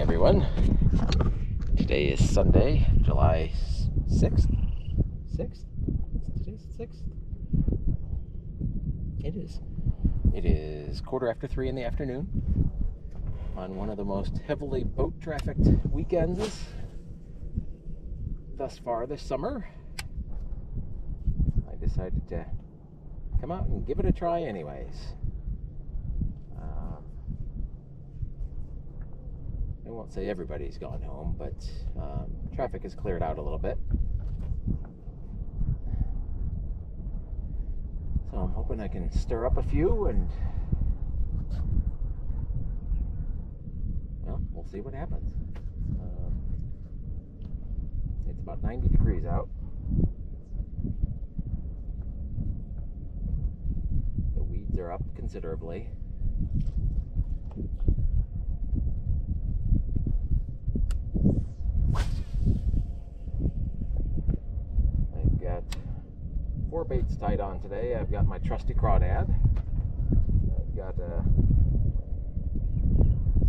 everyone. Today is Sunday, July 6th. 6th? Today's 6th? It is. It is 3:15 in the afternoon on one of the most heavily boat trafficked weekends thus far this summer. I decided to come out and give it a try anyways. I won't say everybody's gone home, but traffic has cleared out a little bit. So I'm hoping I can stir up a few and, well, we'll see what happens. It's about 90 degrees out. The weeds are up considerably. I've got 4 baits tied on today. I've got my trusty crawdad. I've got a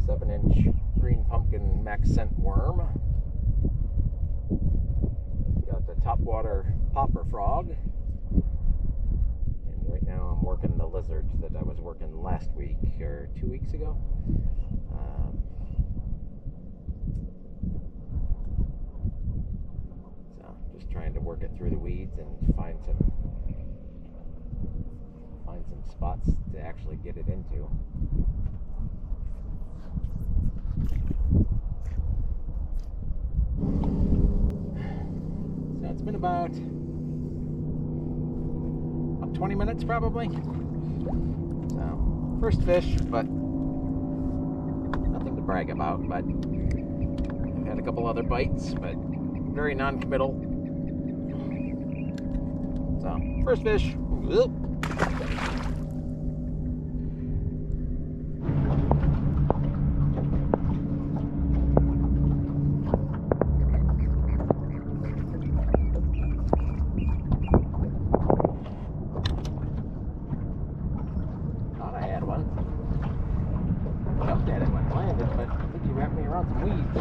7-inch green pumpkin max scent worm. Got the topwater popper frog. And right now I'm working the lizard that I was working last week or 2 weeks ago. Just trying to work it through the weeds and find some spots to actually get it into. So it's been about 20 minutes probably. So first fish, but nothing to brag about. But I've had a couple other bites, but very non-committal. So, first fish. Whoop. Thought I had one. Jumped at it when it landed, but I think he wrapped me around some weeds.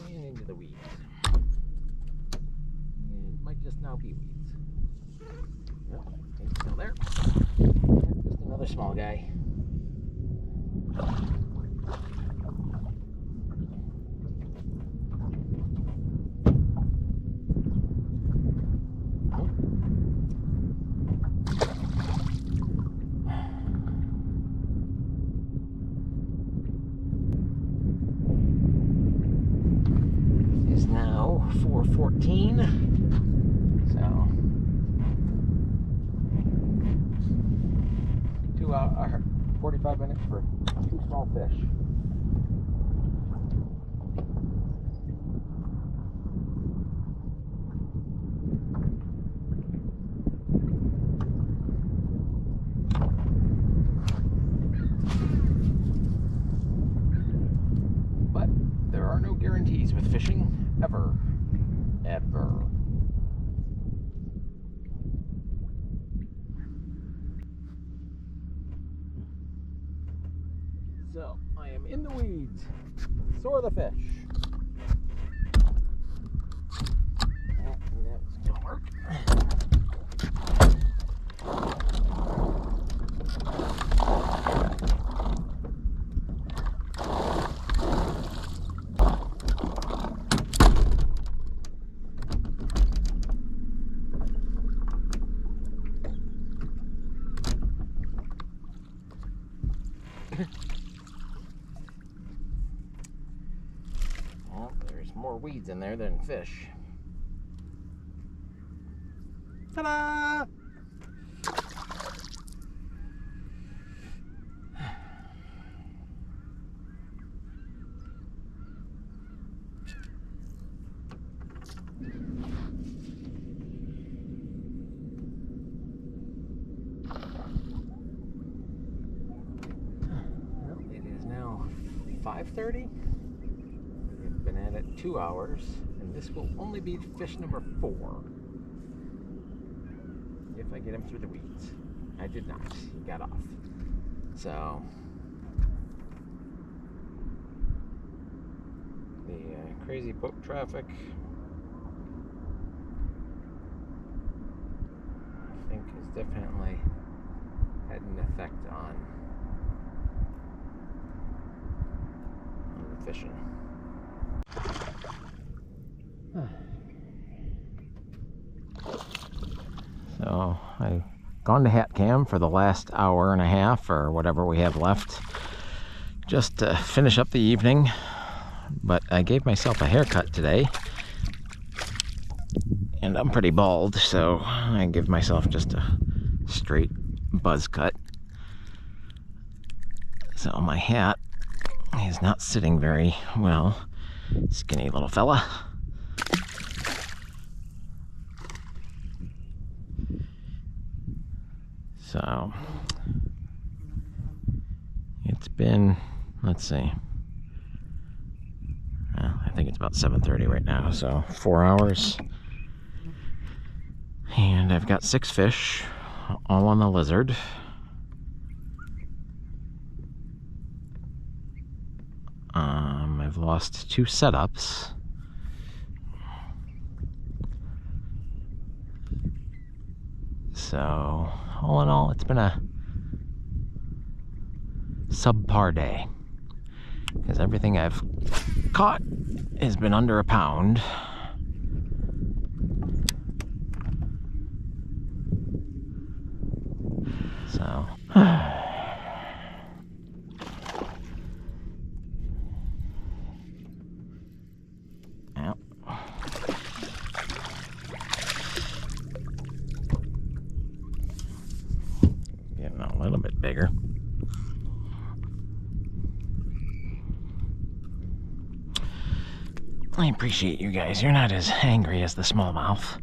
Into the weeds. It might just now be weeds. Nope, he's still there. Just another small guy. Now 4:14, so 45 minutes for 2 small fish. But there are no guarantees with fishing. Ever. So, I am in the weeds. Soar the fish. That's gonna work. Well, there's more weeds in there than fish. Ta-da! 5:30. We've been at it 2 hours, and this will only be fish number 4 if I get him through the weeds. I did not. He got off. So the crazy boat traffic, I think, has definitely had an effect on the fishing. So I've gone to hat cam for the last hour and a half or whatever we have left, just to finish up the evening. But I gave myself a haircut today, and I'm pretty bald, so I give myself just a straight buzz cut. So my hat is not sitting very well. Skinny little fella. So it's been, let's see, well, I think it's about 7:30 right now, so 4 hours. And I've got 6 fish, all on the lizard. I've lost 2 setups. So all in all, it's been a subpar day, because everything I've caught has been under a pound. So yep. Getting a little bit bigger. I appreciate you guys. You're not as angry as the smallmouth.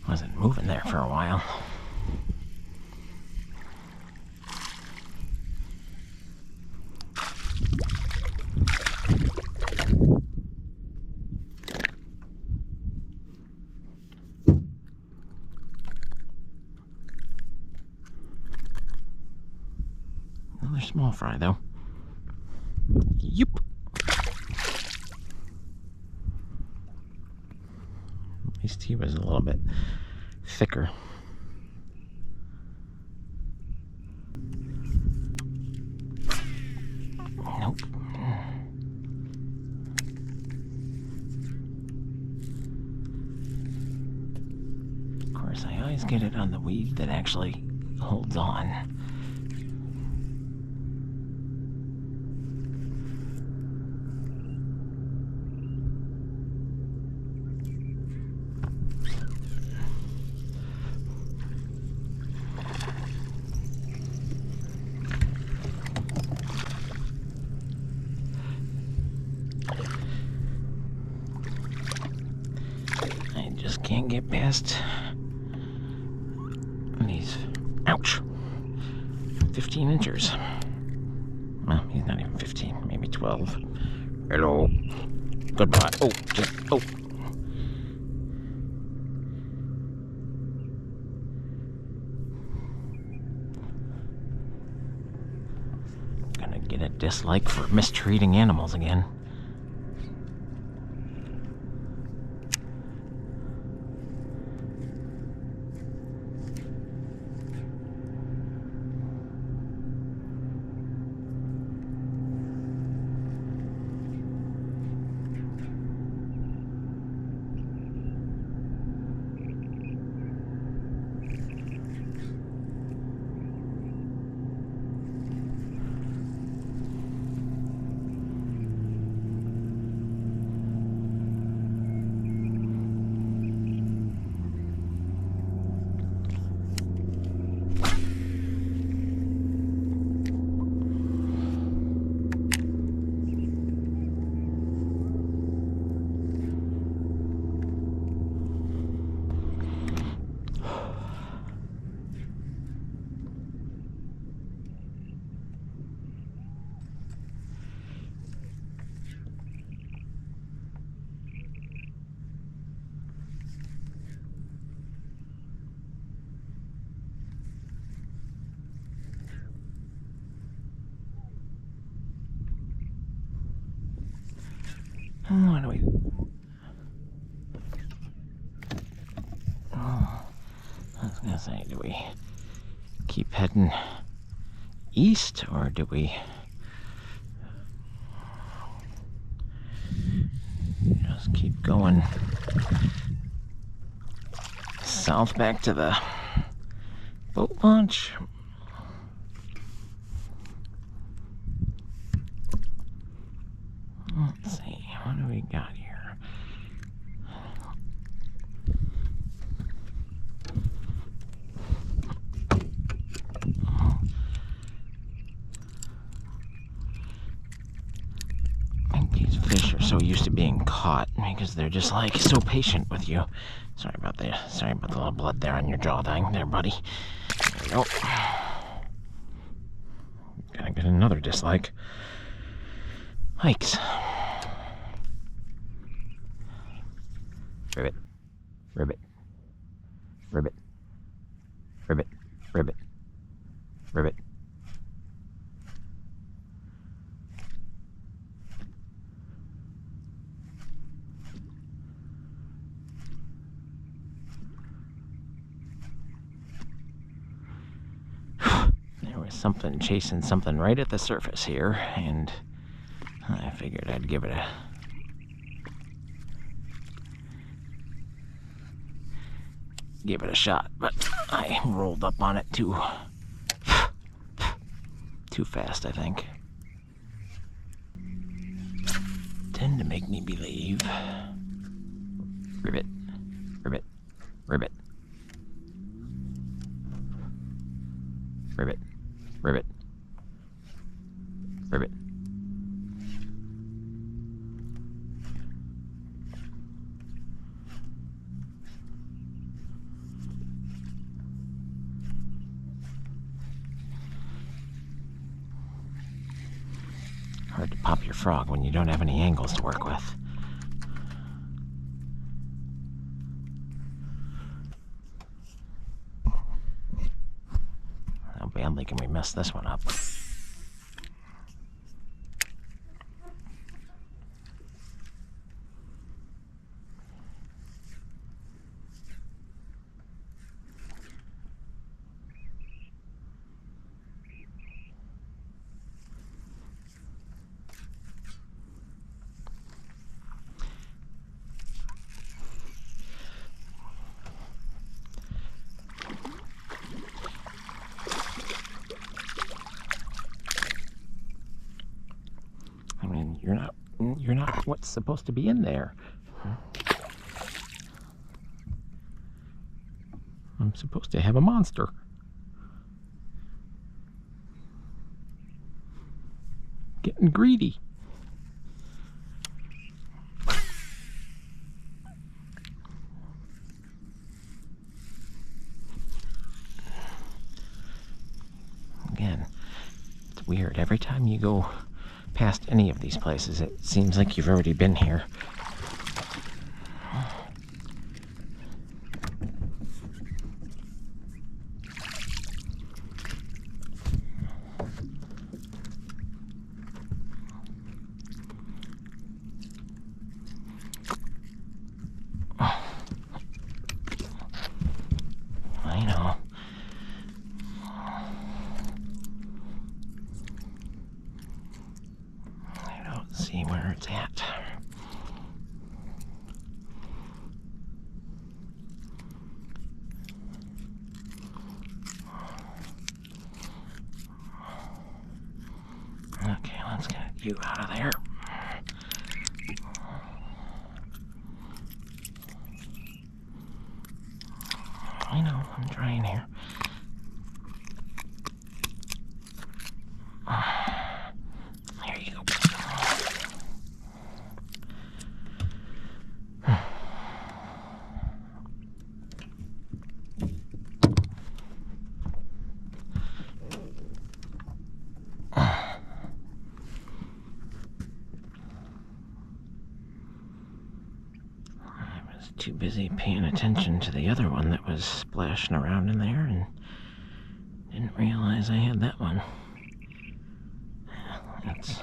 Wasn't moving there for a while. Another small fry, though. Yep. At least he was a little bit thicker. Nope. Of course, I always get it on the weed that actually holds on. Just can't get past these, ouch, 15 inches. Well, he's not even 15, maybe 12. Hello. Goodbye. Oh, just, oh. Gonna get a dislike for mistreating animals again. What do we... Oh, I was gonna say, do we keep heading east, or do we just keep going south back to the boat launch? Let's see, what do we got here? I think these fish are so used to being caught because they're just like so patient with you. Sorry about the little blood there on your jaw thing there, buddy. There we go. Gonna get another dislike. Hikes. Ribbit, ribbit, ribbit, ribbit, ribbit, ribbit. There was something chasing something right at the surface here, and I figured I'd give it a shot, but I rolled up on it too fast, I think. Tend to make me believe. Ribbit, ribbit, ribbit, ribbit, ribbit, ribbit. Hard to pop your frog when you don't have any angles to work with. How badly can we mess this one up? I mean, you're not what's supposed to be in there. I'm supposed to have a monster. Getting greedy. Again, it's weird. Every time you go past any of these places, it seems like you've already been here. I know. I don't see where it's at. Okay, let's get you out of there. I know, I'm trying here. There you go. I was too busy paying attention to the other one that was splashing around in there and didn't realize I had that one. That's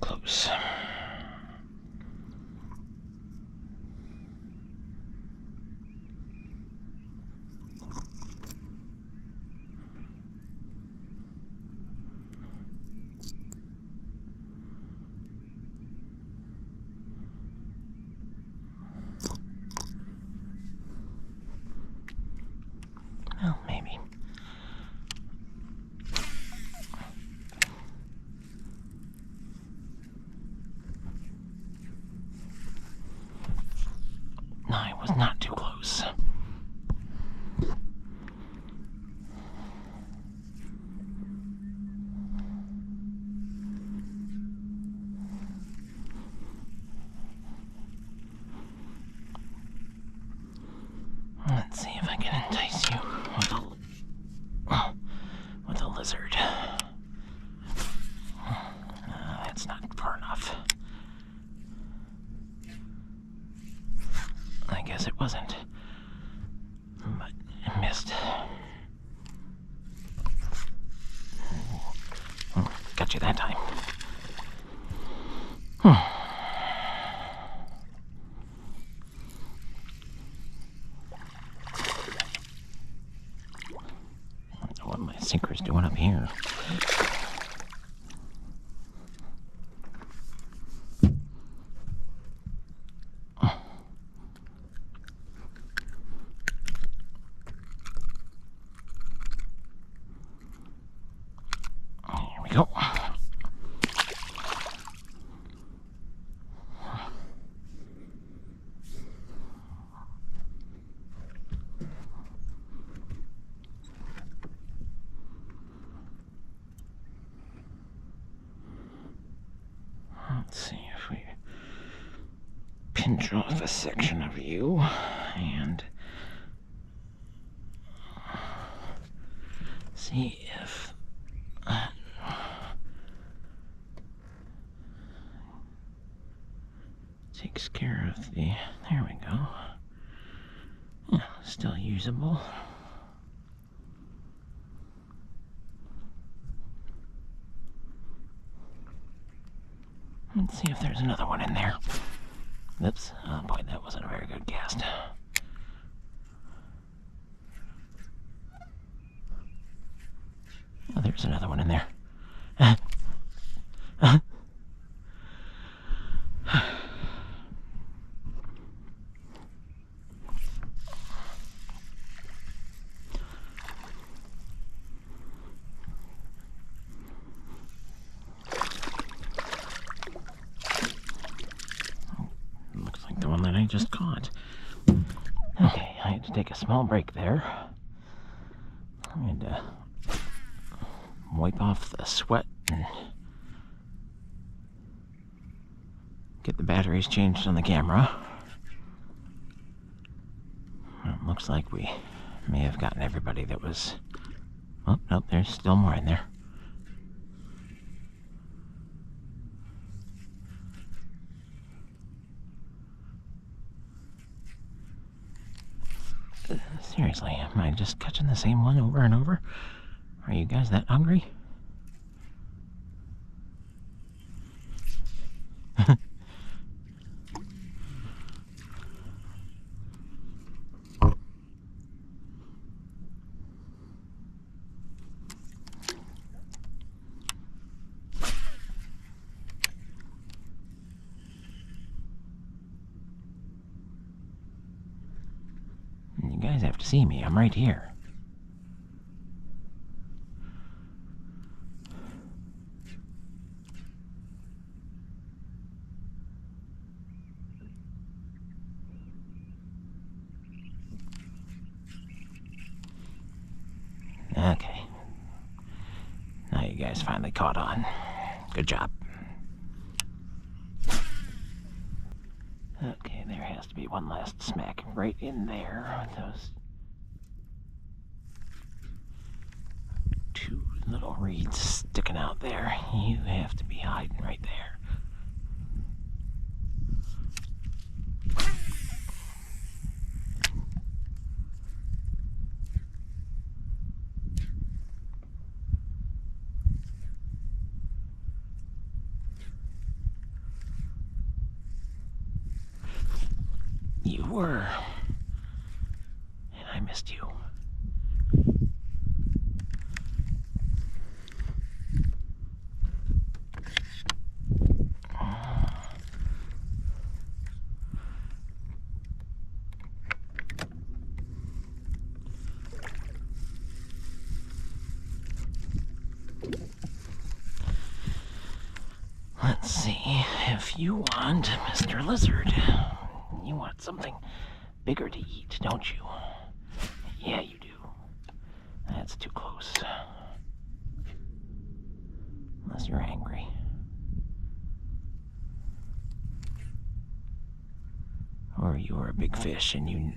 close. Well, maybe. No, I was not too close. Let's see if I can entice you with a lizard. That's not far enough. I guess it wasn't, but I missed. Got you that time. I don't know what my sinker's doing up here. Here we go. Let's see if we pinch off a section of you and see if takes care of the, there we go. Yeah, still usable. Let's see if there's another one in there. Oops, oh boy, that wasn't a very good cast. Oh, there's another one in there. Looks like the one that I just caught. Okay, I had to take a small break there. I had to wipe off the sweat and get the batteries changed on the camera. It looks like we may have gotten everybody that was... Oh, nope, there's still more in there. Seriously, am I just catching the same one over and over? Are you guys that hungry? You guys have to see me. I'm right here. Okay. Now you guys finally caught on. Good job. Okay, there has to be one last smack right in there with those two little reeds sticking out there. You have to be hiding right there. You were. And I missed you. Let's see, if you want, Mr. Lizard, you want something bigger to eat, don't you? Yeah, you do. That's too close. Unless you're angry. Or you were a big fish and you...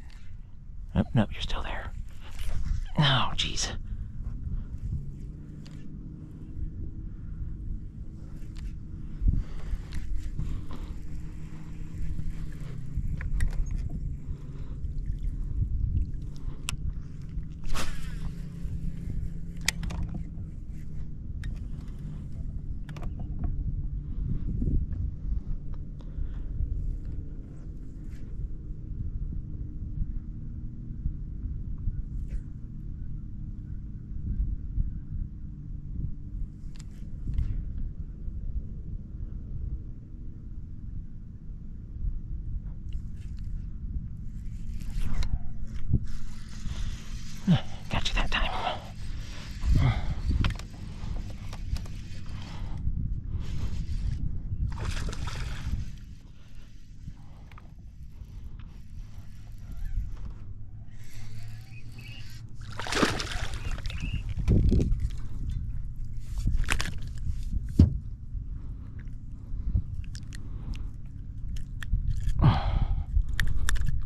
Oh, no, you're still there. Oh, jeez. Got you that time.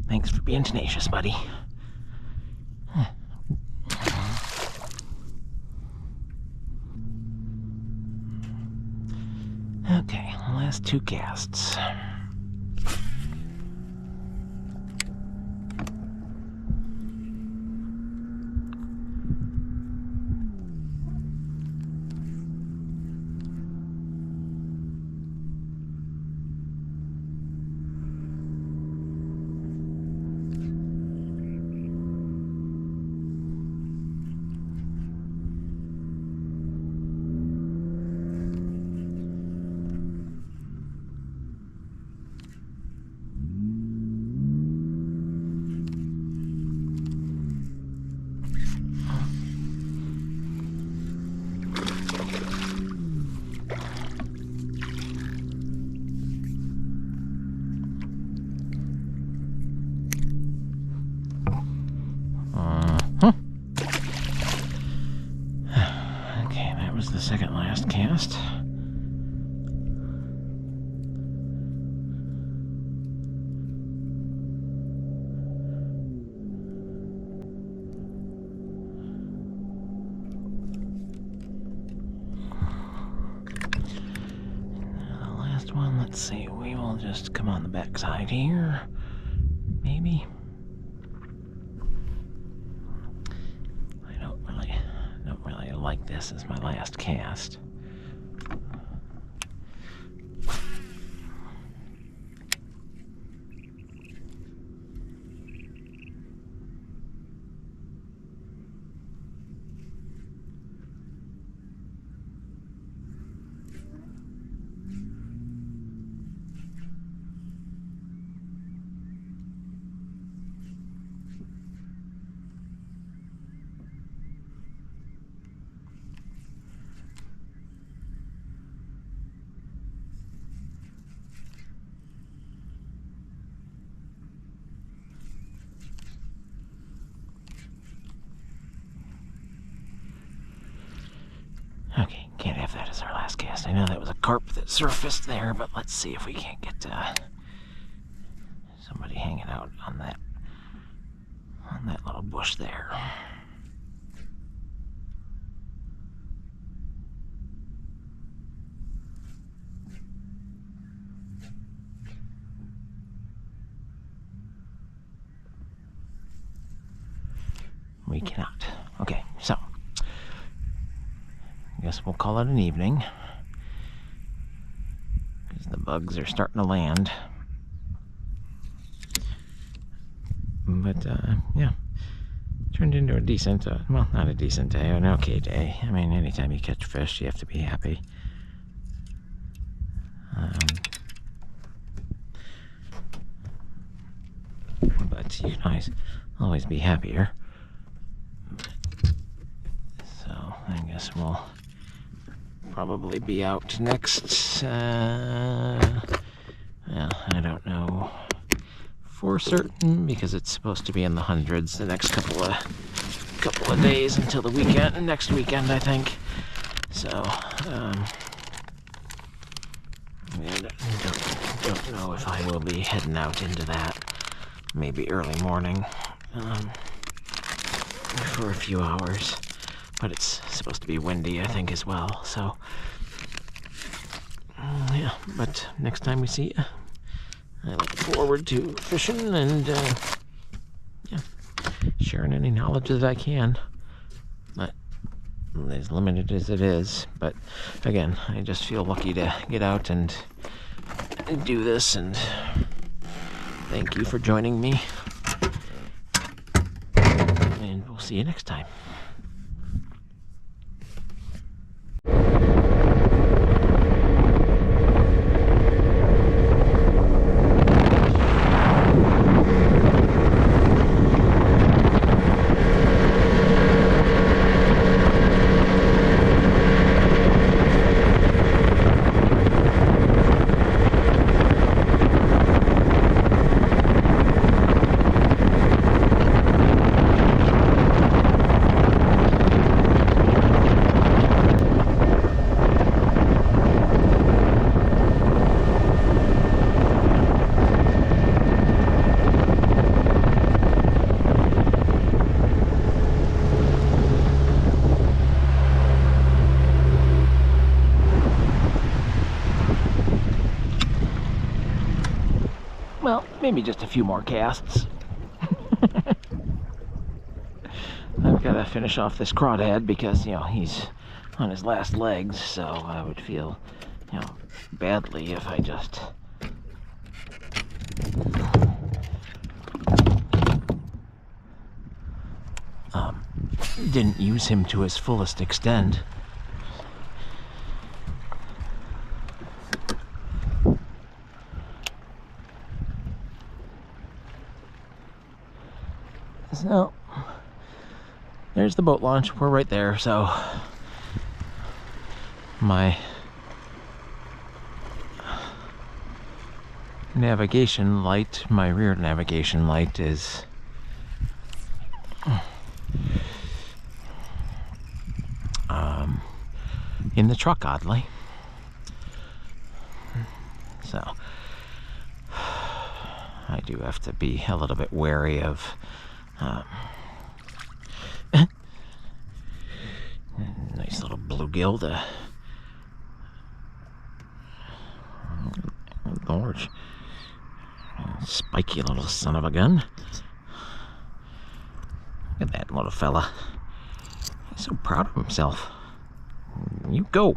Thanks for being tenacious, buddy. Okay, last two casts. Okay, that was the second last cast. The last one, let's see, we will just come on the backside here, maybe. I don't really like this as my last cast. Okay, can't have that as our last cast. I know that was a carp that surfaced there, but let's see if we can't get somebody hanging out on that little bush there. We cannot. Okay, so I guess we'll call it an evening, because the bugs are starting to land. But yeah, turned into a decent, well, not a decent day, an okay day. I mean, anytime you catch fish, you have to be happy. But you can always be happier. So I guess we'll probably be out next. Yeah, I don't know for certain because it's supposed to be in the hundreds the next couple of days until the weekend, next weekend, I think. So I don't know if I will be heading out into that. Maybe early morning for a few hours, but it's supposed to be windy, I think, as well. So yeah, but next time we see you, I look forward to fishing and yeah, sharing any knowledge that I can. But as limited as it is, but again, I just feel lucky to get out and do this, and thank you for joining me, and we'll see you next time. Well, maybe just a few more casts. I've got to finish off this crawdad because, you know, he's on his last legs, so I would feel, you know, badly if I just didn't use him to his fullest extent. So, there's the boat launch. We're right there, so my navigation light, my rear navigation light is in the truck, oddly. So I do have to be a little bit wary of nice little bluegill to gorge. Spiky little son of a gun. Look at that little fella. He's so proud of himself. You go.